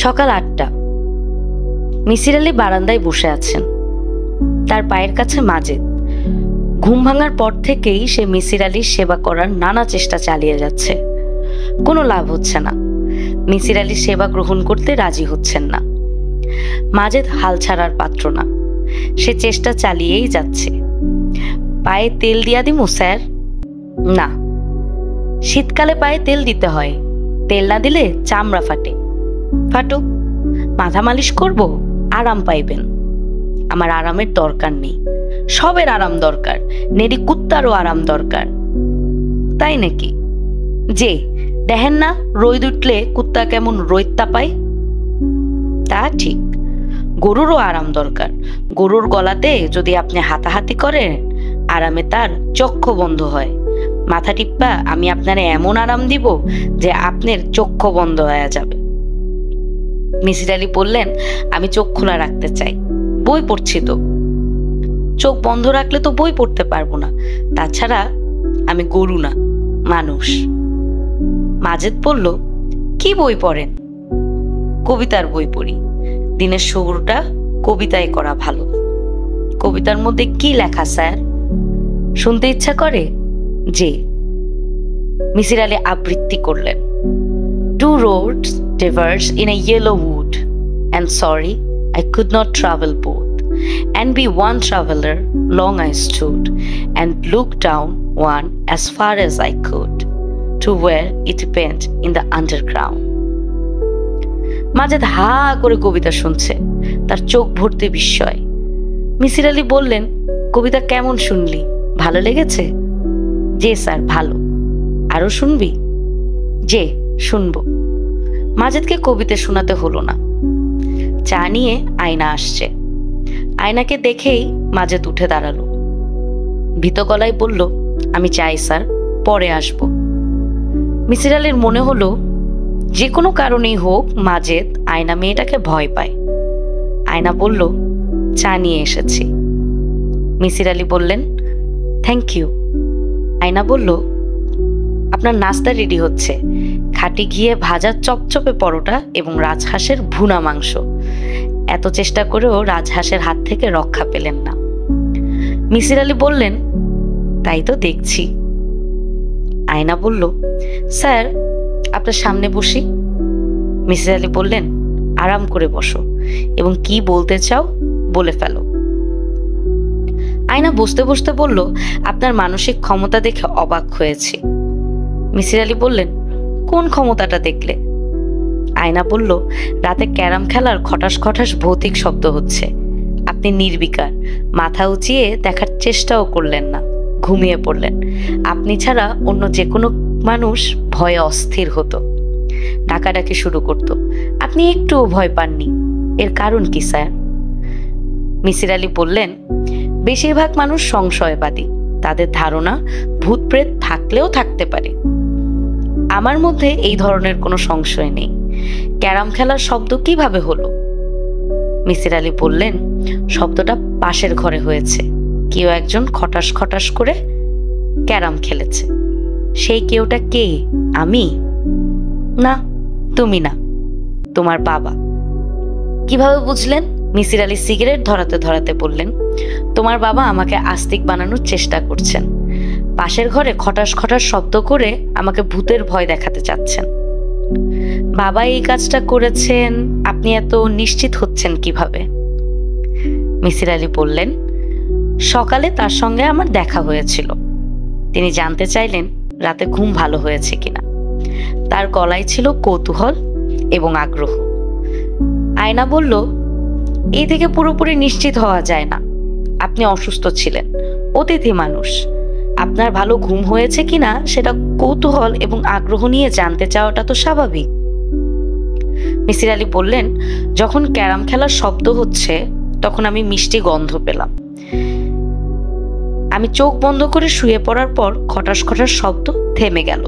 সকাল ৮টা। মিসির আলি বারান্দায় বসে আছেন। তার পায়ের কাছে মাজেদ। ঘুম ভাঙার পর থেকেই সে মিসির আলির সেবা করার নানা চেষ্টা চালিয়ে যাচ্ছে। কোনো লাভ হচ্ছে না। মিসির আলির সেবা গ্রহণ করতে রাজি হচ্ছেন না। মাজেদ হাল ছাড়ার পাত্র না। সে চেষ্টা চালিয়েই যাচ্ছে। পায়ে তেল দিয়া দিমু স্যার? না, শীতকালে পায়ে তেল দিতে হয়। তেল না দিলে চামড়া ফাটে। ফাটুক, মাথা মালিশ করব, আরাম পাইবেন। আমার আরামের দরকার নেই। সবের আরাম দরকার, নেড়ি কুত্তারও আরাম দরকার। তাই নাকি? যে দেখেন না রোদ উঠলে কুত্তা কেমন রোদটা পায়? তা ঠিক, গরুরও আরাম দরকার। গরুর গলাতে যদি আপনি হাতাহাতি করেন, আরামে তার চক্ষু বন্ধ হয়। মাথা টিপ্পা আমি আপনারে এমন আরাম দিব যে আপনার চক্ষু বন্ধ হয়ে যাবে। মিসির আলি বললেন, আমি চোখ খোলা রাখতে চাই, বই পড়ছি তো। চোখ বন্ধ রাখলে তো বই পড়তে পারবো না। তাছাড়া আমি গরু না, মানুষ। মাজেদ বলল, কি বই পড়েন? কবিতার বই পড়ি। দিনের শুরুটা কবিতায় করা ভালো। কবিতার মধ্যে কি লেখা স্যার? শুনতে ইচ্ছা করে? যে মিসির আলি আবৃত্তি করলেন। Two roads diverge in a yellow wood, and sorry I could not travel both, and be one traveler long I stood, and looked down one as far as I could, to where it bent in the underground. Majed হা করে কবিতা শুনছে, তার চোখ ভর্তি বিস্ময়। মিসির আলি বললেন, কবিতা কেমন শুনলি? ভালো লেগেছে? যে স্যার, ভালো। আরো শুনবি? যে শুনবো। মাজেদকে কবিতা শোনাতে হলো না। চা নিয়ে আয়না আসছে। আয়নাকে দেখেই মাজেদ উঠে দাঁড়ালো। ভীত গলায় বলল, আমি চাই স্যার, পরে আসব। মিসির আলির মনে হলো যে কোনো কারণেই হোক মাজেদ আয়না মেয়েটাকে ভয় পায়। আয়না বলল, চা নিয়ে এসেছি। মিসির আলি বললেন, থ্যাংক ইউ। আয়না বলল, আপনার নাস্তা রেডি হচ্ছে। খাঁটি ঘিয়ে ভাজা চপচপে পরোটা এবং রাজহাঁসের ভুনা মাংস। এত চেষ্টা করেও রাজহাঁসের হাত থেকে রক্ষা পেলেন না। মিসির আলি বললেন, তাই তো দেখছি। আয়না বলল, স্যার আপনার সামনে বসি। মিসির আলি বললেন, আরাম করে বসো এবং কি বলতে চাও বলে ফেলো। আয়না বসতে বসতে বলল, আপনার মানসিক ক্ষমতা দেখে অবাক হয়েছি। মিসির আলি বললেন, কোন ক্ষমতাটা দেখলে? আয়না বলল, রাতে ক্যারাম খেলার খটাস খটাস ভৌতিক শব্দ হচ্ছে। আপনি নির্বিকার, মাথা উঁচিয়ে দেখার চেষ্টাও করলেন না, ঘুমিয়ে পড়লেন। আপনি ছাড়া অন্য যে কোনো মানুষ ভয়ে অস্থির হতো, ডাকাডাকি শুরু করত। আপনি একটুও ভয় পাননি। এর কারণ কি স্যার? মিসির আলি বললেন, বেশিরভাগ মানুষ সংশয়বাদী। তাদের ধারণা ভূত প্রেত থাকলেও থাকতে পারে। আমার মধ্যে এই ধরনের কোনো সংশয় নেই। ক্যারাম খেলার শব্দ কিভাবে হলো? মিসির আলি বললেন, শব্দটা পাশের ঘরে হয়েছে। কেউ একজন খটাস খটাস করে ক্যারাম খেলেছে। সেই কেউটা কে? আমি? না, তুমি না, তোমার বাবা। কিভাবে বুঝলেন? মিসির আলি সিগারেট ধরাতে ধরাতে বললেন, তোমার বাবা আমাকে আস্তিক বানানোর চেষ্টা করছেন। পাশের ঘরে খটাস খটাস শব্দ করে আমাকে ভূতের ভয় দেখাতে চাচ্ছেন। বাবা এই কাজটা করেছেন, আপনি এত নিশ্চিত হচ্ছেন কিভাবে? মিসির আলি বললেন, সকালে তার সঙ্গে আমার দেখা হয়েছিল। তিনি জানতে চাইলেন রাতে ঘুম ভালো হয়েছে কিনা। তার গলায় ছিল কৌতূহল এবং আগ্রহ। আয়না বলল, এই থেকে পুরোপুরি নিশ্চিত হওয়া যায় না। আপনি অসুস্থ ছিলেন, অতিথি মানুষ। আপনার ভালো ঘুম হয়েছে কিনা সেটা কৌতূহল এবং আগ্রহ নিয়ে জানতে চাওয়াটা তো স্বাভাবিক। মিসির আলি বললেন, যখন ক্যারাম খেলার শব্দ হচ্ছে তখন আমি মিষ্টি গন্ধ পেলাম। আমি চোখ বন্ধ করে শুয়ে পড়ার পর খটাস খটাস শব্দ থেমে গেল।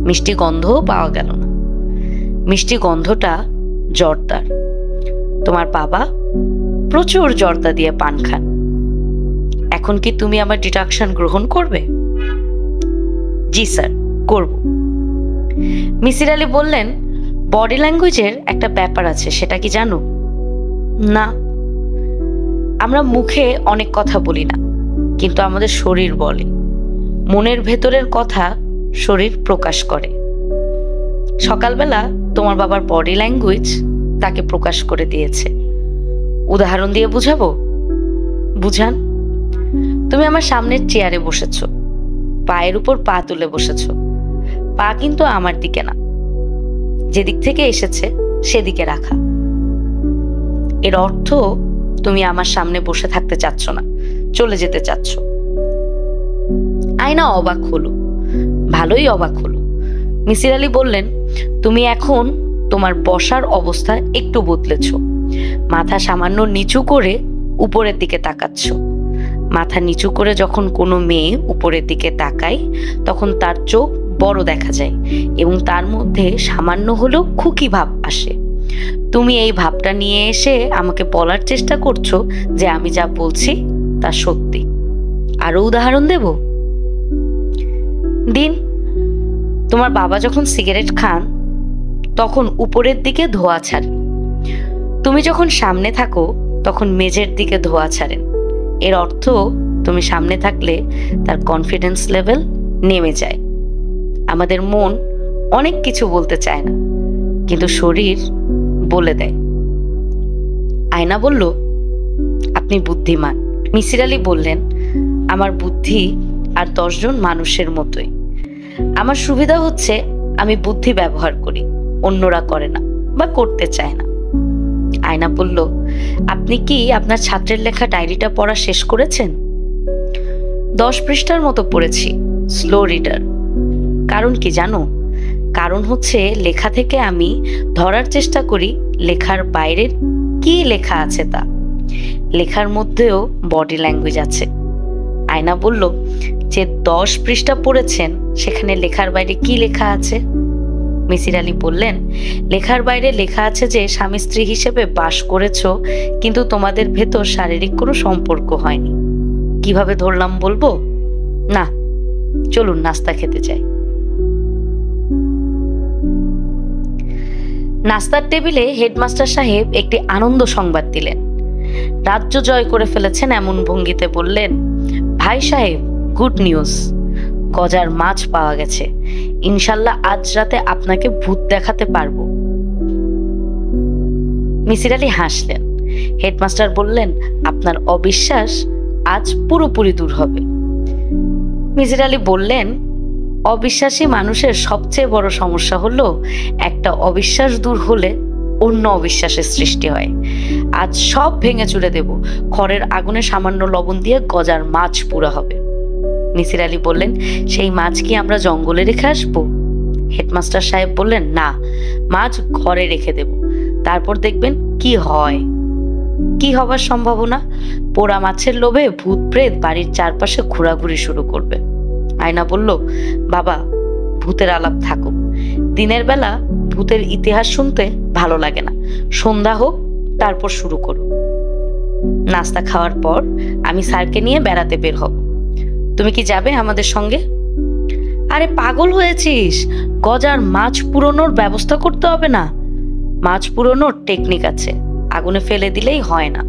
মিষ্টি গন্ধও পাওয়া গেল না। মিষ্টি গন্ধটা জর্দার। তোমার বাবা প্রচুর জর্দা দিয়ে পান খান। এখন কি তুমি আমার ডিডাকশন গ্রহণ করবে? জি স্যার, করব। মিসির আলি বললেন, বডি ল্যাঙ্গুয়েজের একটা ব্যাপার আছে, সেটা কি জানো? না, আমরা মুখে অনেক কথা বলি না, কিন্তু আমাদের শরীর বলে। মনের ভেতরের কথা শরীর প্রকাশ করে। সকালবেলা তোমার বাবার বডি ল্যাঙ্গুয়েজ তাকে প্রকাশ করে দিয়েছে। উদাহরণ দিয়ে বুঝাবো? বুঝান। তুমি আমার সামনের চেয়ারে বসেছ, পায়ের উপর পা তুলে বসেছ। পা কিন্তু আমার দিকে না, যেদিক থেকে এসেছে সেদিকে রাখা। এর অর্থ তুমি আমার সামনে বসে থাকতে চাচ্ছ না, চলে যেতে চাচ্ছ। আয়না অবাক হলো, ভালোই অবাক হলো। মিসির আলী বললেন, তুমি এখন তোমার বসার অবস্থা একটু বদলেছ। মাথা সামান্য নিচু করে উপরের দিকে তাকাচ্ছ। মাথা নিচু করে যখন কোনো মেয়ে উপরের দিকে তাকায়, তখন তার চোখ বড় দেখা যায় এবং তার মধ্যে সামান্য হলেও খুকি ভাব আসে। তুমি এই ভাবটা নিয়ে এসে আমাকে বলার চেষ্টা করছো যে আমি যা বলছি তা সত্যি। আরো উদাহরণ দেব? দিন। তোমার বাবা যখন সিগারেট খান তখন উপরের দিকে ধোঁয়া ছাড়েন। তুমি যখন সামনে থাকো তখন মেঝের দিকে ধোঁয়া ছাড়েন। এর অর্থ তুমি সামনে থাকলে তার কনফিডেন্স লেভেল নেমে যায়। আমাদের মন অনেক কিছু বলতে চায় না, কিন্তু শরীর বলে দেয়। আয়না বলল, আপনি বুদ্ধিমান। মিসির আলী বললেন, আমার বুদ্ধি আর 10 জন মানুষের মতোই। আমার সুবিধা হচ্ছে আমি বুদ্ধি ব্যবহার করি, অন্যরা করে না বা করতে চায় না। আয়না বলল, আপনি কি আপনার ছাত্রের লেখা ডায়েরিটা পড়া শেষ করেছেন? 10 পৃষ্ঠার মতো পড়েছি, স্লো রিডার। কারণ কি জানো? কারণ হচ্ছে লেখা থেকে আমি ধরার চেষ্টা করি লেখার বাইরের কি লেখা আছে তা। লেখার মধ্যেও বডি ল্যাঙ্গুয়েজ আছে। আয়না বলল, যে 10 পৃষ্ঠা পড়েছেন সেখানে লেখার বাইরে কি লেখা আছে? মিসির আলী বললেন, লেখার বাইরে লেখা আছে যে স্বামী স্ত্রী হিসেবে বাস করেছো, কিন্তু তোমাদের ভেতর শারীরিক কোনো সম্পর্ক হয়নি। কিভাবে ধরলাম বলবো? না, চলুন নাস্তা খেতে যাই। নাস্তার টেবিলে হেডমাস্টার সাহেব একটি আনন্দ সংবাদ দিলেন। রাজ্য জয় করে ফেলেছেন এমন ভঙ্গিতে বললেন, ভাই সাহেব, গুড নিউজ, গজার মাছ পাওয়া গেছে। ইনশাল্লাহ আজ রাতে আপনাকে ভূত দেখাতে পারবো। মিসির আলী হাসলেন। হেডমাস্টার বললেন, আপনার অবিশ্বাস আজ পুরোপুরি দূর হবে। মিসির আলী বললেন, অবিশ্বাসী মানুষের সবচেয়ে বড় সমস্যা হলো একটা অবিশ্বাস দূর হলে অন্য অবিশ্বাসের সৃষ্টি হয়। আজ সব ভেঙে চুরে দেব, খড়ের আগুনে সামান্য লবণ দিয়ে গজার মাছ পুরা হবে। মিসির আলী বললেন, সেই মাছ কি আমরা জঙ্গলে রেখে আসবো? হেডমাস্টার সাহেব বললেন, না, মাছ ঘরে রেখে দেব, তারপর দেখবেন কি হয়। কি হবার সম্ভাবনা? পোড়া মাছের লোভে ভূত প্রেত বাড়ির চারপাশে ঘোরাঘুরি শুরু করবে। আয়না বলল, বাবা, ভূতের আলাপ থাকুক। দিনের বেলা ভূতের ইতিহাস শুনতে ভালো লাগে না, সন্ধ্যা হোক তারপর শুরু করো। নাস্তা খাওয়ার পর আমি স্যারকে নিয়ে বেড়াতে বের হব। তুমি কি যাবে আমাদের সঙ্গে? আরে পাগল হয়েছিস? গজার মাছ পুরোনোর ব্যবস্থা করতে হবে না? মাছ পুরোনোর টেকনিক আছে, আগুনে ফেলে দিলেই হয় না।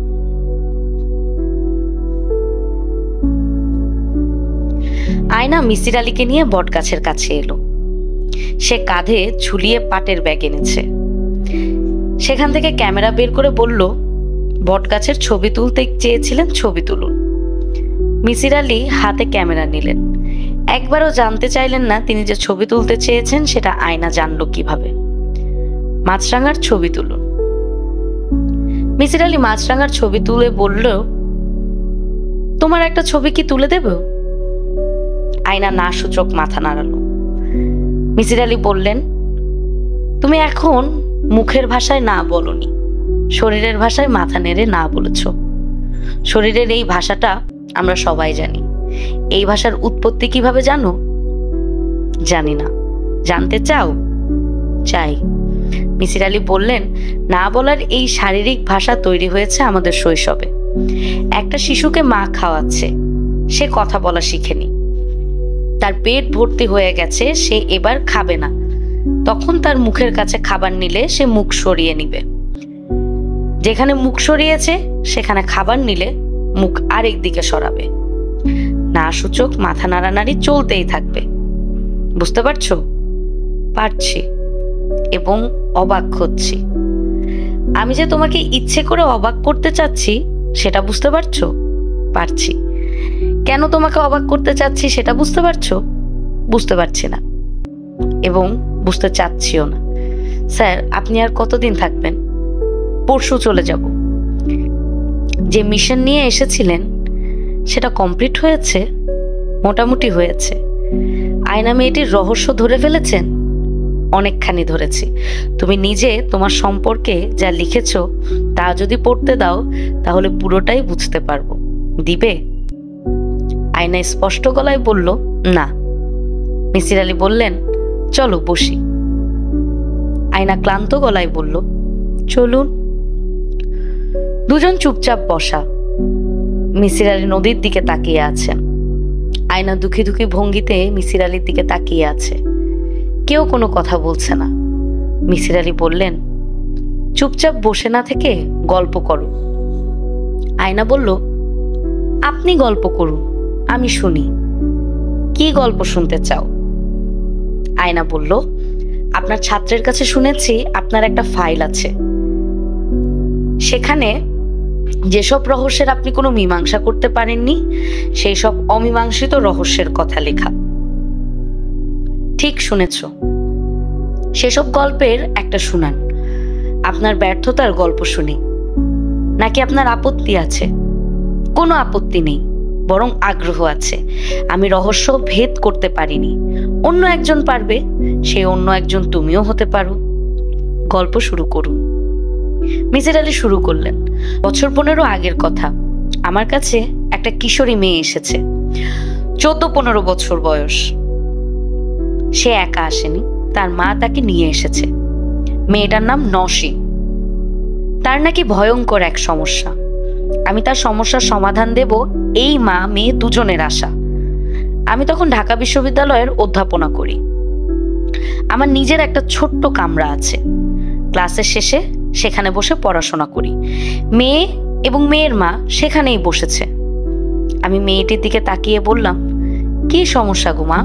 আয়না মিসির আলীকে নিয়ে বটগাছের কাছে এলো। সে কাঁধে ঝুলিয়ে পাটের ব্যাগ এনেছে। সেখান থেকে ক্যামেরা বের করে বলল, বটগাছের ছবি তুলতে চেয়েছিলেন, ছবি তুলুন। মিসির আলী হাতে ক্যামেরা নিলেন। একবারও জানতে চাইলেন না তিনি যে ছবি তুলতে চেয়েছেন সেটা আয়না জানলো কিভাবে। মাছরাঙার ছবি তুলুন। মিসির আলী মাছরাঙার ছবি তুলে বলল, তোমার একটা ছবি কি তুলে দেব? আয়না না সূচক মাথা নাড়ালো। মিসির আলী বললেন, তুমি এখন মুখের ভাষায় না বলনি, শরীরের ভাষায় মাথা নেড়ে না বলেছ। শরীরের এই ভাষাটা আমরা সবাই জানি। এই ভাষার উৎপত্তি কিভাবে জানো? জানি না। জানতে চাও? চাই। মিসির আলী বললেন, না বলার এই শারীরিক ভাষা তৈরি হয়েছে আমাদের শৈশবে। একটা শিশুকে মা খাওয়াচ্ছে, সে কথা বলা শিখেনি, তার পেট ভর্তি হয়ে গেছে, সে এবার খাবে না, তখন তার মুখের কাছে খাবার নিলে সে মুখ সরিয়ে নিবে। যেখানে মুখ সরিয়েছে সেখানে খাবার নিলে মুখ আরেক দিকে সরাবে। না সূচক মাথা নাড়ানাড়ি চলতেই থাকবে। বুঝতে পারছো? পারছি, এবং অবাক হচ্ছি। আমি যে তোমাকে ইচ্ছে করে অবাক করতে চাচ্ছি সেটা বুঝতে পারছো? পারছি। কেন তোমাকে অবাক করতে চাচ্ছি সেটা বুঝতে পারছো? বুঝতে পারছি না, এবং বুঝতে চাচ্ছিও না। স্যার, আপনি আর কতদিন থাকবেন? পরশু চলে যাব। যে মিশন নিয়ে এসেছিলেন সেটা কমপ্লিট হয়েছে? মোটামুটি হয়েছে। আয়না মেয়েটির রহস্য ধরে ফেলেছেন? অনেকখানি ধরেছি। তুমি নিজে তোমার সম্পর্কে যা লিখেছো তা যদি পড়তে দাও তাহলে পুরোটাই বুঝতে পারবো। দিবে? আয়না স্পষ্ট গলায় বলল, না। মিসির আলী বললেন, চলো বসি। আয়না ক্লান্ত গলায় বলল, চলুন। দুজন চুপচাপ বসা। মিসির আলী নদীর দিকে তাকিয়ে আছেন। আয়না দুঃখী দুঃখী ভঙ্গিতে মিসির আলীর দিকে তাকিয়ে আছে। কেউ কোনো কথা বলছে না। মিসির আলী বললেন, চুপচাপ বসে না থেকে গল্প করো। আয়না বলল, আপনি গল্প করুন, আমি শুনি। কি গল্প শুনতে চাও? আয়না বলল, আপনার ছাত্রের কাছে শুনেছি আপনার একটা ফাইল আছে, সেখানে যেসব রহস্যের আপনি কোনো মীমাংসা করতে পারেননি সেই সব অমীমাংসিত রহস্যের কথা লেখা। ঠিক শুনেছ। সেসব গল্পের একটা শুনান। আপনার ব্যর্থতার গল্প শুনি। নাকি আপনার আপত্তি আছে? কোনো আপত্তি নেই, বরং আগ্রহ আছে। আমি রহস্য ভেদ করতে পারিনি, অন্য একজন পারবে। সেই অন্য একজন তুমিও হতে পারো। গল্প শুরু করুন। মিসির আলী শুরু করলেন। বছর 15 আগের কথা। আমার কাছে একটা কিশোরী মেয়ে এসেছে, 14-15 বছর বয়স। সে একা আসেনি, তার মা তাকে নিয়ে এসেছে। মেয়েটার নাম নসি। তার নাকি ভয়ঙ্কর এক সমস্যা। আমি তার সমস্যার সমাধান দেব, এই মা মেয়ে দুজনের আশা। আমি তখন ঢাকা বিশ্ববিদ্যালয়ের অধ্যাপনা করি। আমার নিজের একটা ছোট্ট কামরা আছে। ক্লাসের শেষে সেখানে বসে পড়াশোনা করি। মেয়ে এবং মেয়ের মা সেখানেই বসেছে। আমি মেয়েটির দিকে তাকিয়ে বললাম, কি সমস্যা গো মা?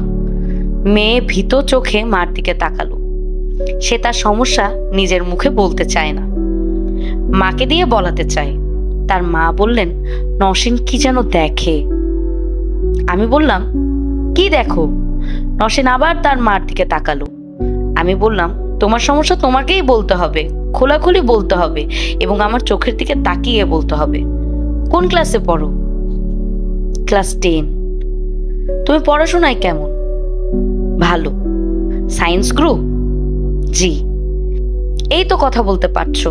মেয়ে ভীত চোখে মার দিকে তাকালো। সে তার সমস্যা নিজের মুখে বলতে চায় না, মাকে দিয়ে বলাতে চায়। তার মা বললেন, নসীন কি যেন দেখে। আমি বললাম, কি দেখো? নসীন আবার তার মার দিকে তাকালো। আমি বললাম, তোমার সমস্যা তোমাকেই বলতে হবে, খোলাখুলি বলতে হবে, এবং আমার চোখের দিকে তাকিয়ে বলতে হবে। কোন ক্লাসে পড়ো? ক্লাস 10। তুমি পড়াশোনায় কেমন? ভালো। Science group? জি। এই তো কথা বলতে পারছো,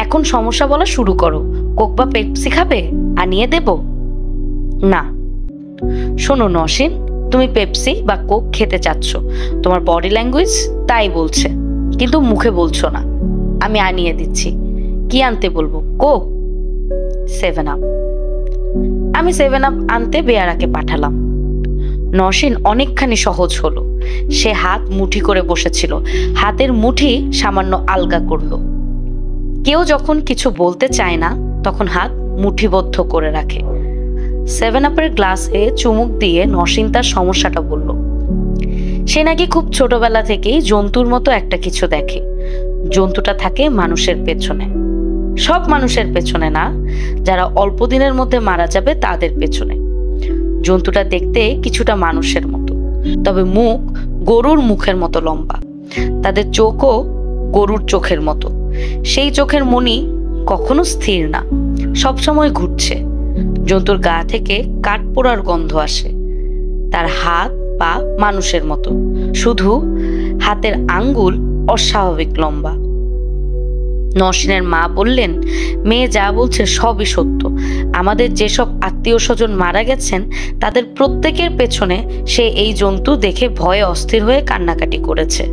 এখন সমস্যা বলা শুরু করো। কোক বা পেপসি খাবে? আনিয়ে দেব? না। শোনো নসীন, তুমি পেপসি বা কোক খেতে চাচ্ছ, তোমার বডি ল্যাঙ্গুয়েজ তাই বলছে, কিন্তু মুখে বলছো না। আমি আনিয়ে দিচ্ছি। কি আনতে বলবো? কোক? 7 আপ। আমি 7 আপ আনতে বেয়ারাকে পাঠালাম। নসীন অনেকখানি সহজ হলো। সে হাত মুঠি করে বসেছিল, হাতের মুঠি সামান্য আলগা করলো। কেউ যখন কিছু বলতে চায় না তখন হাত মুঠিবদ্ধ করে রাখে। 7 আপের গ্লাসে চুমুক দিয়ে নসীন তার সমস্যাটা বলল। সে নাকি খুব ছোটবেলা থেকেই জন্তুর মতো একটা কিছু দেখে। জন্তুটা থাকে মানুষের পেছনে। সব মানুষের পেছনে না, যারা অল্প দিনের মধ্যে মারা যাবে তাদের পেছনে। জন্তুটা দেখতে কিছুটা মানুষের মতো, তবে মুখ গরুর মুখের মতো লম্বা। তাদের চোখও গরুর চোখের মতো। সেই চোখের মণি কখনো স্থির না, সবসময় ঘুরছে। জন্তুর গা থেকে কাঠ পোড়ার গন্ধ আসে। তার হাত পা মানুষের মতো, শুধু হাতের আঙ্গুল অস্বাভাবিক লম্বা। নসীনের মা বললেন, মেয়ে যা বলছে সবই সত্য। আমাদের যেসব আত্মীয় স্বজন মারা গেছেন তাদের প্রত্যেকের পেছনে সে এই জন্তু দেখে ভয়ে অস্থির হয়ে কান্নাকাটি করেছে।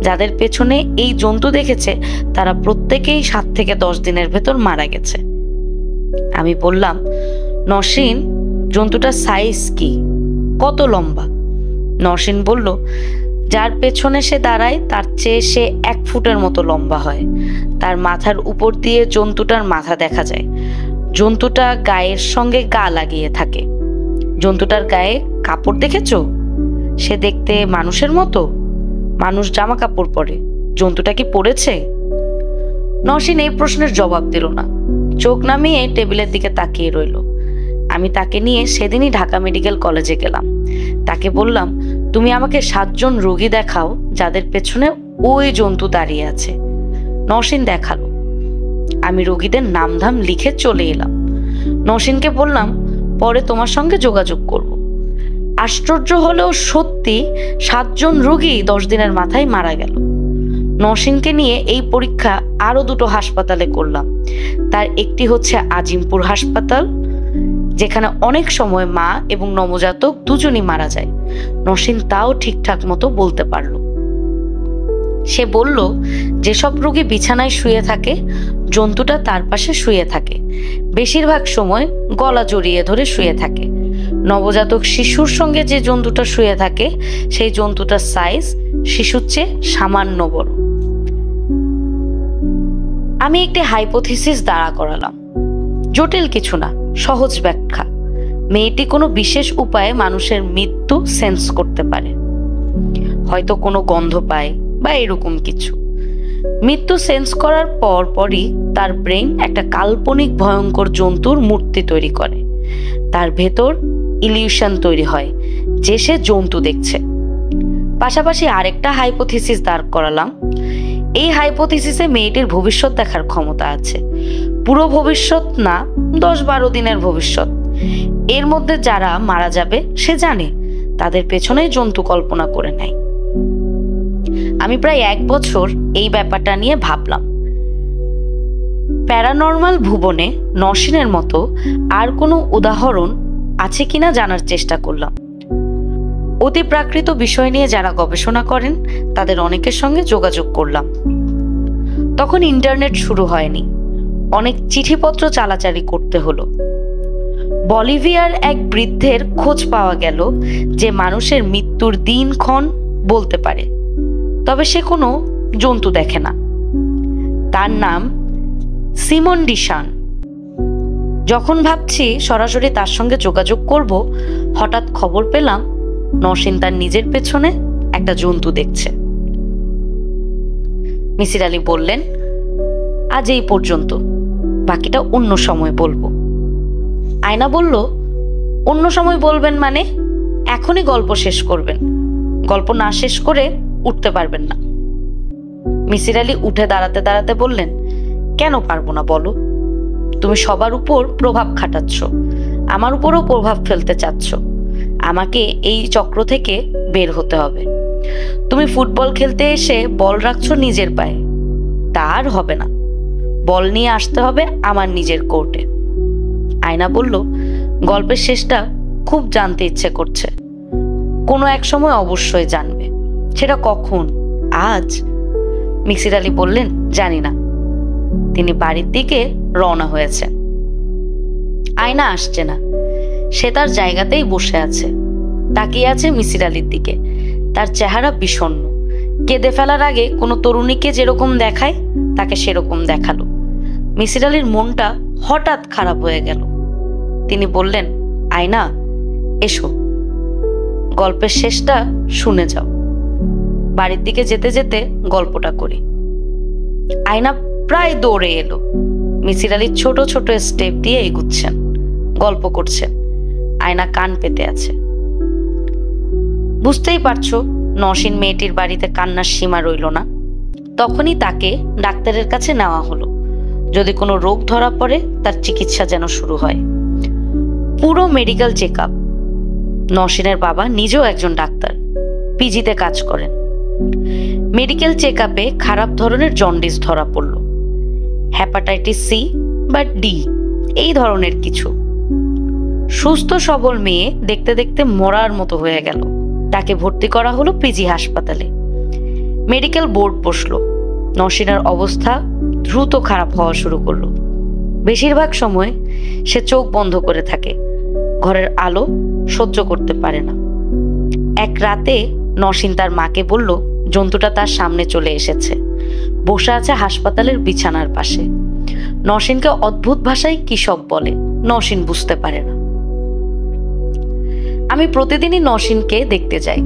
যাদের পেছনে এই জন্তু দেখেছে তারা প্রত্যেকেই 7 থেকে 10 দিনের ভেতর মারা গেছে। আমি বললাম, নসীন, জন্তুটার সাইজ কি? কত লম্বা? নসীন বলল, যার পেছনে সে দাঁড়ায় তার চেয়ে সে 1 ফুটের মতো লম্বা হয়। তার মাথার উপর দিয়ে জন্তুটার মাথা দেখা যায়। জন্তুটা গায়ের সঙ্গে গা লাগিয়ে থাকে। জন্তুটার গায়ে কাপড় দেখেছো? সে দেখতে মানুষের মতো। মানুষ জামা কাপড় পরে, জন্তুটা কি পরেছে? নওশীন এই প্রশ্নের জবাব দিল না, চোখ নামিয়ে টেবিলের দিকে তাকিয়ে রইল। আমি তাকে নিয়ে সেদিনই ঢাকা মেডিকেল কলেজে গেলাম। তাকে বললাম, তুমি আমাকে 7 জন রোগী দেখাও যাদের পেছনে ওই জন্তু দাঁড়িয়ে আছে। নওশীন দেখালো। আমি রোগীদের নামধাম লিখে চলে এলাম। নওশীনকে বললাম, পরে তোমার সঙ্গে যোগাযোগ করব। আশ্চর্য হলেও সত্যি 7 জন রোগী 10 দিনের মাথায় মারা গেল। নওশীনকে নিয়ে এই পরীক্ষা আরো 2টো হাসপাতালে করলাম। তার একটি হচ্ছে আজিমপুর হাসপাতাল, যেখানে অনেক সময় মা এবং নবজাতক দুজনই মারা যায়। নওশীন তাও ঠিকঠাক মতো বলতে পারল। সে বলল, যেসব রোগী বিছানায় শুয়ে থাকে জন্তুটা তার পাশে শুয়ে থাকে। বেশিরভাগ সময় গলা জড়িয়ে ধরে শুয়ে থাকে। নবজাতক শিশুর সঙ্গে যে জন্তুটা শুয়ে থাকে সেই জন্তুটার সাইজ শিশুর চেয়ে সামান্য বড়। আমি একটি হাইপোথিসিস দাঁড়া করালাম। জটিল কিছু না, সহজ ব্যাখ্যা। মেয়েটি কোনো বিশেষ উপায়ে মানুষের মৃত্যু সেন্স করতে পারে, হয়তো কোনো গন্ধ পায় বা এরকম কিছু। মৃত্যু সেন্স করার পরই তার ব্রেন একটা কাল্পনিক ভয়ঙ্কর জন্তুর মূর্তি তৈরি করে। তার ভেতর ইলিউশন তৈরি হয় যে সে জন্তু দেখছে। পাশাপাশি আরেকটা হাইপোথিসিস দাঁড় করালাম। এই হাইপোথিসিসে মেয়েটির ভবিষ্যৎ দেখার ক্ষমতা আছে। পুরো ভবিষ্যৎ না, 10-12 দিনের ভবিষ্যৎ। এর মধ্যে যারা মারা যাবে সে জানে, তাদের পেছনেই জন্তু কল্পনা করে নেয়। আমি প্রায় 1 বছর এই ব্যাপারটা নিয়ে ভাবলাম। প্যারানর্মাল ভুবনে নওশীনের মতো আর কোনো উদাহরণ আছে কিনা জানার চেষ্টা করলাম। অতি প্রাকৃত বিষয় নিয়ে যারা গবেষণা করেন তাদের অনেকের সঙ্গে যোগাযোগ করলাম। তখন ইন্টারনেট শুরু হয়নি, অনেক চিঠিপত্র চালাচালি করতে হলো। বলিভিয়ার এক বৃদ্ধের খোঁজ পাওয়া গেল যে মানুষের মৃত্যুর দিনক্ষণ বলতে পারে, তবে সে কোনো জন্তু দেখে না। তার নাম সিমন ডিশান। যখন ভাবছি সরাসরি তার সঙ্গে যোগাযোগ করব, হঠাৎ খবর পেলাম নওশীন তার নিজের পেছনে একটা জন্তু দেখছে। মিসির আলী বললেন, আজ এই পর্যন্ত, বাকিটা অন্য সময় বলবো। আয়না বলল, অন্য সময় বলবেন মানে? এখনই গল্প শেষ করবেন, গল্প না শেষ করে উঠতে পারবেন না। মিসির আলী উঠে দাঁড়াতে দাঁড়াতে বললেন, কেন পারবো না বলো? তুমি সবার উপর প্রভাব খাটাচ্ছ, আমার উপরও প্রভাব ফেলতে চাচ্ছ। আমাকে এই চক্র থেকে বের হতে হবে। তুমি ফুটবল খেলতে এসে বল রাখছো নিজের পায়ে, তা আর হবে না। বল নিয়ে আসতে হবে আমার নিজের কোর্টে। আয়না বলল, গল্পের শেষটা খুব জানতে ইচ্ছে করছে। কোনো এক সময় অবশ্যই জানবে, সেটা কখন? আজ? মিসির আলী বললেন, জানি না। তিনি বাড়ির দিকে রওনা হয়েছেন। আয়না আসছে না, সে তার জায়গাতেই বসে আছে, তাকিয়ে আছে মিসির আলীর দিকে। তার চেহারা বিষণ্ণ। কেঁদে ফেলার আগে কোনো তরুণীকে যেরকম দেখায় তাকে সেরকম দেখালো। মিসির আলীর মনটা হঠাৎ খারাপ হয়ে গেল। তিনি বললেন, আয়না এসো, গল্পের শেষটা শুনে যাও। বাড়ির দিকে যেতে যেতে গল্পটা করি। আয়না প্রায় দৌড়ে এলো। মিসির আলী ছোট ছোট স্টেপ দিয়ে এগুচ্ছেন, গল্প করছেন। আয়না কান পেতে আছে। বুঝতেই পারছো নওশীন মেয়েটির বাড়িতে কান্নার সীমা রইল না। তখনই তাকে ডাক্তারের কাছে নেওয়া হলো। যদি কোনো রোগ ধরা পড়ে তার চিকিৎসা যেন শুরু হয়। পুরো মেডিকেল চেক আপ। নওশীনের বাবা নিজেও একজন ডাক্তার, পিজিতে কাজ করেন। মেডিকেল চেক আপে খারাপ ধরনের জন্ডিস ধরা পড়ল, হ্যাপাটাইটিস সি বা ডি, এই ধরনের কিছু। সুস্থ সবল মেয়ে দেখতে দেখতে মরার মতো হয়ে গেল। তাকে ভর্তি করা হলো পিজি হাসপাতালে। মেডিকেল বোর্ড বসলো। নওশীনের অবস্থা দ্রুত খারাপ হওয়া শুরু করলো। বেশিরভাগ সময় সে চোখ বন্ধ করে থাকে, ঘরের আলো সহ্য করতে পারে না। এক রাতে নসীন তার মাকে বলল জন্তুটা তার সামনে চলে এসেছে, বসে আছে হাসপাতালের বিছানার পাশে। নসীনকে অদ্ভুত ভাষায় কি সব বলে, নসীন বুঝতে পারে না। আমি প্রতিদিনই নসীনকে দেখতে যাই।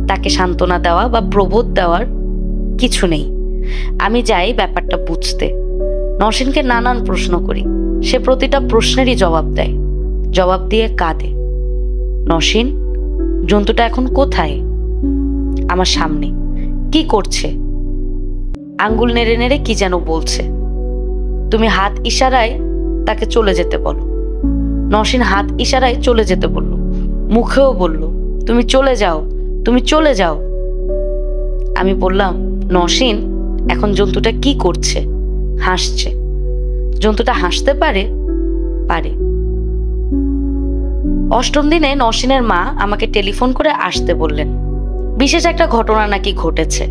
তাকে সান্ত্বনা দেওয়া বা প্রবোধ দেওয়ার কিছু নেই। আমি যাই ব্যাপারটা বুঝতে। নসীনকে নানান প্রশ্ন করি, সে প্রতিটা প্রশ্নেরই জবাব দেয়, জবাব দিয়ে কাঁদে। নসীন, জন্তুটা এখন কোথায়? আমার সামনে। কি করছে? আঙ্গুল নেড়ে নেড়ে কি যেন বলছে। তুমি হাত ইশারায় তাকে চলে যেতে বলো। নসীন হাত ইশারায় চলে যেতে বলল, মুখেও বলল তুমি চলে যাও, তুমি চলে যাও। আমি বললাম, নসীন, এখন জন্তুটা কি করছে? হাসছে। জন্তুটা হাসতে পারে? পারে। অষ্টম দিনে নসীনের মা আমাকে টেলিফোন করে আসতে বললেন। বিশেষ একটা ঘটনা নাকি ঘটেছে।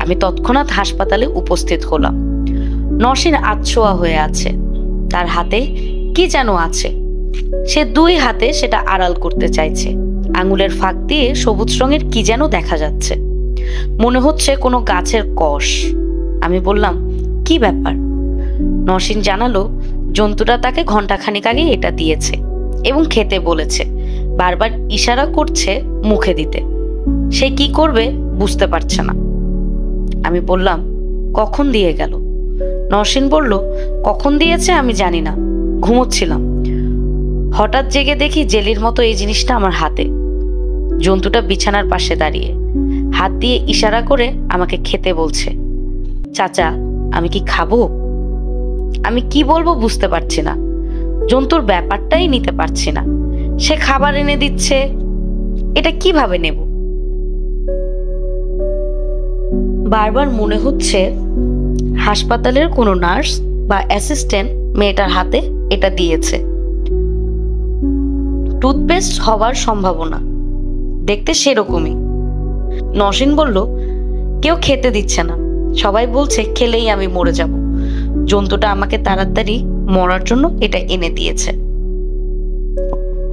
আমি তৎক্ষণাৎ হাসপাতালে উপস্থিত হলাম। নসীন আধশোয়া হয়ে আছে, তার হাতে কি যেন আছে। সে দুই হাতে সেটা আড়াল করতে চাইছে। আঙুলের ফাঁক দিয়ে সবুজ রঙের কি যেন দেখা যাচ্ছে, মনে হচ্ছে কোনো গাছের কষ। আমি বললাম, কি ব্যাপার? নসীন জানালো, জন্তুটা তাকে ঘন্টাখানিক আগে এটা দিয়েছে এবং খেতে বলেছে। বারবার ইশারা করছে মুখে দিতে। সে কি করবে বুঝতে পারছে না। আমি বললাম, কখন দিয়ে গেল? নসীন বলল, কখন দিয়েছে আমি জানি না, ঘুমোচ্ছিলাম। হঠাৎ জেগে দেখি জেলির মতো এই জিনিসটা আমার হাতে। জন্তুটা বিছানার পাশে দাঁড়িয়ে হাত দিয়ে ইশারা করে আমাকে খেতে বলছে। চাচা, আমি কি খাবো? আমি কি বলবো বুঝতে পারছি না। জন্তুর ব্যাপারটাই নিতে পারছি না। সে খাবার এনে দিচ্ছে, এটা কিভাবে নেব? বারবার মনে হচ্ছে হাসপাতালের কোনো নার্স বা অ্যাসিস্ট্যান্ট মেয়েটার হাতে এটা দিয়েছে। টুথপেস্ট হওয়ার সম্ভাবনা, দেখতে সেরকমই। নসীন বলল, কেউ খেতে দিচ্ছে না, সবাই বলছে খেলেই আমি মরে যাব। জন্তুটা আমাকে তাড়াতাড়ি মরার জন্য এটা এনে দিয়েছে।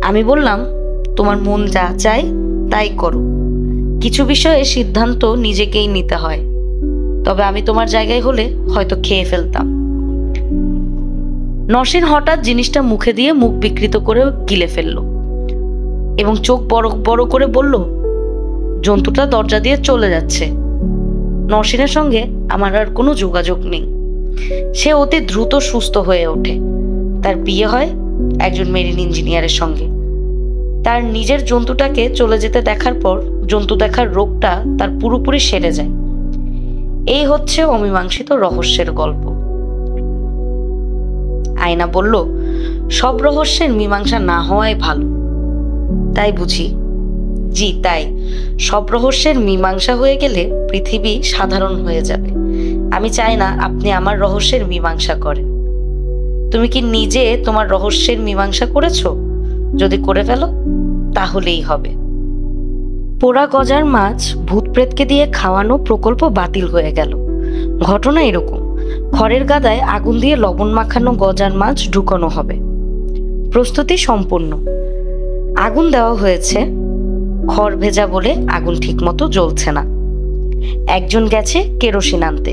আমি বললাম, তোমার মন যা চায় তাই করো। কিছু বিষয়ে সিদ্ধান্ত নিজেকেই নিতে হয়। তবে আমি তোমার জায়গায় হলে হয়তো খেয়ে ফেলতাম। নসীন হঠাৎ জিনিসটা মুখে দিয়ে মুখ বিকৃত করে গিলে ফেলল এবং চোখ বড় বড় করে বলল, জন্তুটা দরজা দিয়ে চলে যাচ্ছে। নসীনের সঙ্গে আমার আর কোনো যোগাযোগ নেই। সে অতি দ্রুত সুস্থ হয়ে ওঠে। তার বিয়ে হয় একজন মেরিন ইঞ্জিনিয়ারের সঙ্গে। তার নিজের জন্তুটাকে চলে যেতে দেখার পর জন্তু দেখার রোগটা তার পুরোপুরি সেরে যায়। এই হচ্ছে অমীমাংসিত রহস্যের গল্প। আয়না বলল, সব রহস্যের মীমাংসা না হওয়াই ভালো। তাই বুঝি? জি তাই। সব রহস্যের মীমাংসা হয়ে গেলে পৃথিবী সাধারণ হয়ে যাবে। আমি চাই না আপনি আমার রহস্যের মীমাংসা করেন। তুমি কি নিজে তোমার রহস্যের মীমাংসা করেছো? যদি করে ফেলো তাহলেই হবে। পোড়া গজার মাছ ভূত প্রেতকে দিয়ে খাওয়ানো প্রকল্প বাতিল হয়ে গেল। ঘটনা এরকম, খড়ের গাদায় আগুন দিয়ে লবণ মাখানো গজার মাছ ঢুকানো হবে। প্রস্তুতি সম্পূর্ণ। আগুন দেওয়া হয়েছে, খড় ভেজা বলে আগুন ঠিকমতো জ্বলছে না। একজন গেছে কেরোসিন আনতে।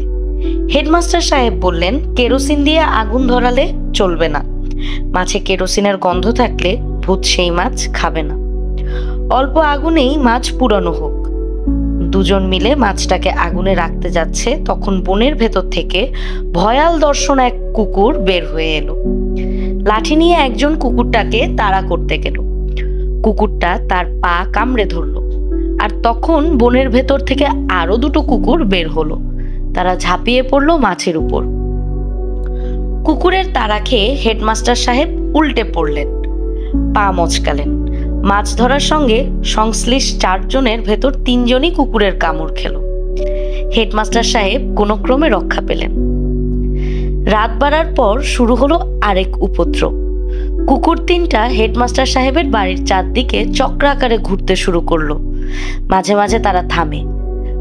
হেডমাস্টার সাহেব বললেন, কেরোসিন দিয়ে আগুন ধরালে চলবে না। মাছে কেরোসিনের গন্ধ থাকলে ভূত সেই মাছ খাবে না। অল্প আগুনেই মাছ পুরানো হোক। দুজন মিলে মাছটাকে আগুনে রাখতে যাচ্ছে, তখন বনের ভেতর থেকে ভয়াল দর্শন এক কুকুর বের হয়ে এলো। লাঠি নিয়ে একজন কুকুরটাকে তাড়া করতে গেল। কুকুরটা তার পা কামড়ে ধরলো, আর তখন বনের ভেতর থেকে আরো দুটো কুকুর বের হলো। তারা ঝাঁপিয়ে পড়লো মাছের উপর। কুকুরের তাড়া খেয়ে হেডমাস্টার সাহেব উল্টে পড়লেন, পা মচকালেন। মাছ ধরার সঙ্গে সংশ্লিষ্ট 4 জনের ভেতর 3 জনই কুকুরের কামড় খেল। হেডমাস্টার সাহেব কোনো ক্রমে রক্ষা পেলেন। রাত বাড়ার পর শুরু হলো আরেক উপদ্রব। কুকুর 3টা হেডমাস্টার সাহেবের বাড়ির চারদিকে চক্রাকারে ঘুরতে শুরু করলো। মাঝে মাঝে তারা থামে।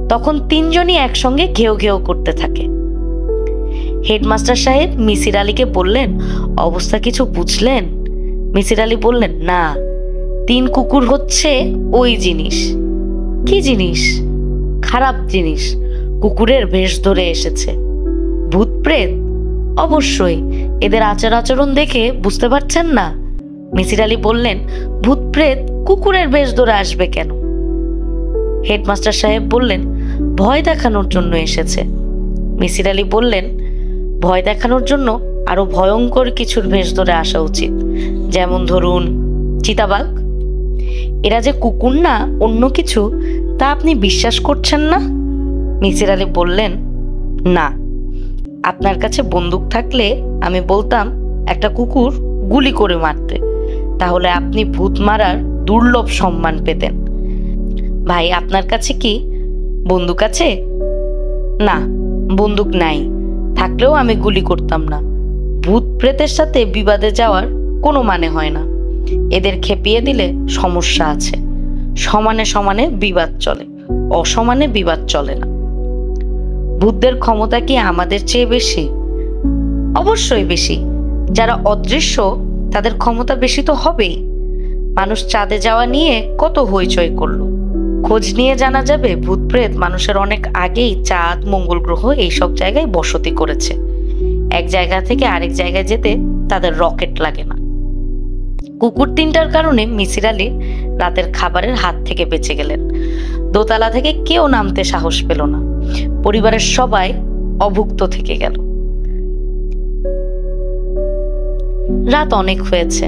তখন 3 জনই একসঙ্গে ঘেউ ঘেউ করতে থাকে। হেডমাস্টার সাহেব মিসির আলীকে বললেন, অবস্থা কিছু বুঝলেন? মিসির আলী বললেন, না, 3 কুকুর হচ্ছে ওই জিনিস। কি জিনিস? খারাপ জিনিস, কুকুরের বেশ ধরে এসেছে। ভূত প্রেত? অবশ্যই, এদের আচার আচরণ দেখে বুঝতে পারছেন না? মিসির আলী বললেন, ভূত প্রেত কুকুরের বেশ ধরে আসবে কেন? হেডমাস্টার সাহেব বললেন, ভয় দেখানোর জন্য এসেছে। মিসির আলী বললেন, ভয় দেখানোর জন্য আরো ভয়ঙ্কর কিছুর ভেষ ধরে আসা উচিত, যেমন ধরুন চিতাবাঘ। এরা যে কুকুর না অন্য কিছু, তা আপনি বিশ্বাস করছেন না? মিসির আলী বললেন, না, আপনার কাছে বন্দুক থাকলে আমি বলতাম একটা কুকুর গুলি করে মারতে, তাহলে আপনি ভূত মারার দুর্লভ সম্মান পেতেন। ভাই, আপনার কাছে কি বন্দুক আছে? না, বন্দুক নাই, থাকলেও আমি গুলি করতাম না। ভূত প্রেতের সাথে বিবাদে যাওয়ার কোনো মানে হয় না, এদের খেপিয়ে দিলে সমস্যা আছে। সমানে সমানে বিবাদ চলে, অসমানে বিবাদ চলে না। ভূতদের ক্ষমতা কি আমাদের চেয়ে বেশি? অবশ্যই বেশি। যারা অদৃশ্য তাদের ক্ষমতা বেশি তো হবেই। মানুষ চাঁদে যাওয়া নিয়ে কত হইচই করলো, খোঁজ নিয়ে জানা যাবে ভূত প্রেত মানুষের অনেক আগেই চাঁদ, মঙ্গল গ্রহ এইসব জায়গায় বসতি করেছে। এক জায়গা থেকে আরেক জায়গায় যেতে তাদের রকেট লাগে না। কুকুর তিনটার কারণে মিসির আলী রাতের খাবারের হাত থেকে বেঁচে গেলেন। দোতলা থেকে কেউ নামতে সাহস পেল না। পরিবারের সবাই অভুক্ত থেকে গেল। রাত অনেক হয়েছে।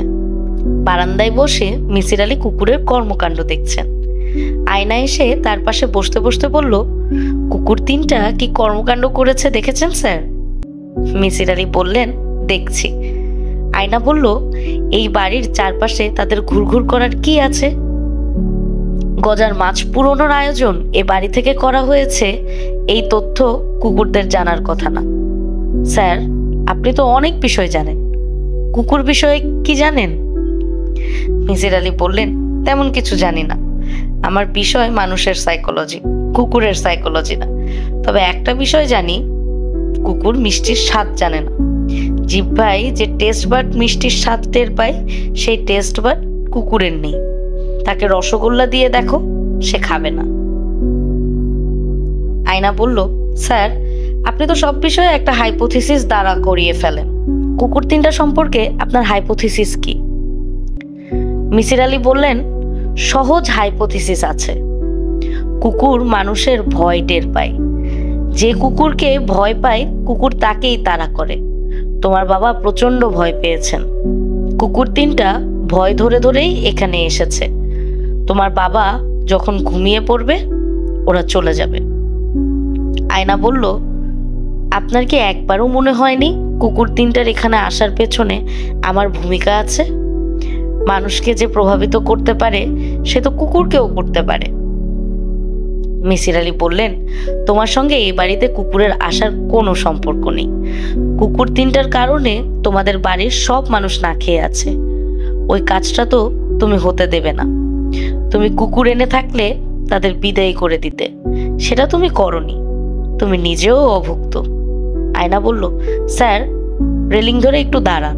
বারান্দায় বসে মিসির আলী কুকুরের কর্মকাণ্ড দেখছেন। আয়না এসে তার পাশে বসতে বসতে বলল, কুকুর তিনটা কি কর্মকাণ্ড করেছে দেখেছেন স্যার? মিসির আলী বললেন, দেখছি। আয়না বলল, এই বাড়ির চারপাশে তাদের ঘুরঘুর করার কি আছে? গজার মাছ পুরোনোর আয়োজন এ বাড়ি থেকে করা হয়েছে, এই তথ্য কুকুরদের জানার কথা না। স্যার, আপনি তো অনেক বিষয় জানেন, কুকুর বিষয়ে কি জানেন? মিসির আলী বললেন, তেমন কিছু জানি না। আমার বিষয় মানুষের সাইকোলজি, কুকুরের সাইকোলজি না। তবে একটা বিষয় জানি, কুকুর মিষ্টির স্বাদ জানে না। জিহ্বায় যে টেস্ট বাড মিষ্টির স্বাদ টের পায়, সেই টেস্ট বাড কুকুরের নেই। তাকে রসগোল্লা দিয়ে দেখো, সে খাবে না। আয়না বলল, স্যার, আপনি তো সব বিষয়ে একটা হাইপোথিসিস দাঁড়া করিয়ে ফেলেন। কুকুর তিনটা সম্পর্কে আপনার হাইপোথিসিস কি? মিসির আলী বললেন, সহজ হাইপোথিসিস আছে। কুকুর মানুষের ভয় টের পায়। যে কুকুরকে ভয় পায়, কুকুর তাকেই তাড়া করে। তোমার বাবা প্রচন্ড ভয় পেয়েছেন। কুকুর তিনটা ভয় ধরে ধরেই এখানে এসেছে। তোমার বাবা যখন ঘুমিয়ে পড়বে, ওরা চলে যাবে। আয়না বলল, আপনার কি একবারও মনে হয়নি কুকুর তিনটার এখানে আসার পেছনে আমার ভূমিকা আছে? মানুষকে যে প্রভাবিত করতে পারে, সে তো কুকুরকেও করতে পারে। মিসির আলী বললেন, তোমার সঙ্গে এই বাড়িতে কুকুরের আসার কোনো সম্পর্ক নেই। কুকুর তিনটার কারণে তোমাদের বাড়ির সব মানুষ না খেয়ে আছে। ওই কাজটা তো তুমি হতে দেবে না। তুমি কুকুর এনে থাকলে তাদের বিদায় করে দিতে, সেটা তুমি করনি। তুমি নিজেও অভুক্ত। আয়না বলল, স্যার, রেলিং ধরে একটু দাঁড়ান,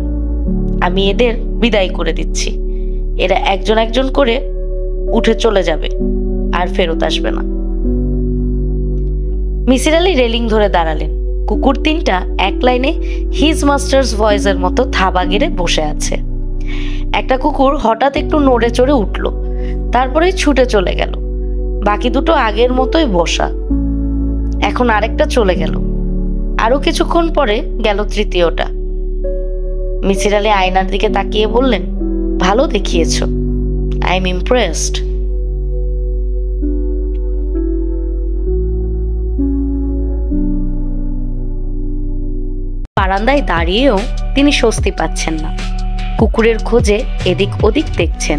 আমি এদের বিদায় করে দিচ্ছি। এরা একজন একজন করে উঠে চলে যাবে, আর ফেরত আসবে না। মিসির আলী রেলিং ধরে দাঁড়ালেন। কুকুর তিনটা এক লাইনে হিজ মাস্টার্স ভয়েসের মতো থাবা গেড়ে বসে আছে। একটা কুকুর হঠাৎ একটু নড়ে চড়ে উঠল, তারপরেই ছুটে চলে গেল। বাকি দুটো আগের মতোই বসা। এখন আরেকটা চলে গেল। আরো কিছুক্ষণ পরে গেল তৃতীয়টা। মিসির আলী আয়নার দিকে তাকিয়ে বললেন, ভালো দেখিয়েছ, আই এম ইমপ্রেসড। বারান্দায় দাঁড়িয়েও তিনি স্বস্তি পাচ্ছেন না। কুকুরের খোঁজে এদিক ওদিক দেখছেন।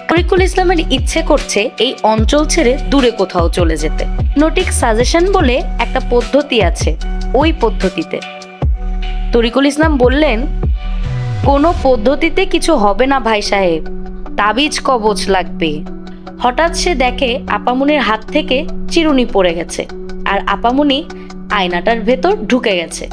তরিকুল ইসলামের ইচ্ছে করছে এই অঞ্চল ছেড়ে দূরে কোথাও চলে যেতে। নোটিক সাজেশন বলে একটা পদ্ধতি আছে, ওই পদ্ধতিতে। তরিকুল ইসলাম বললেন, কোনো পদ্ধতিতে কিছু হবে না ভাই সাহেব, তাবিজ কবচ লাগবে। হঠাৎ সে দেখে আপামনির হাত থেকে চিরুনি পড়ে গেছে, আর আপামনি আয়নাটার ভেতর ঢুকে গেছে।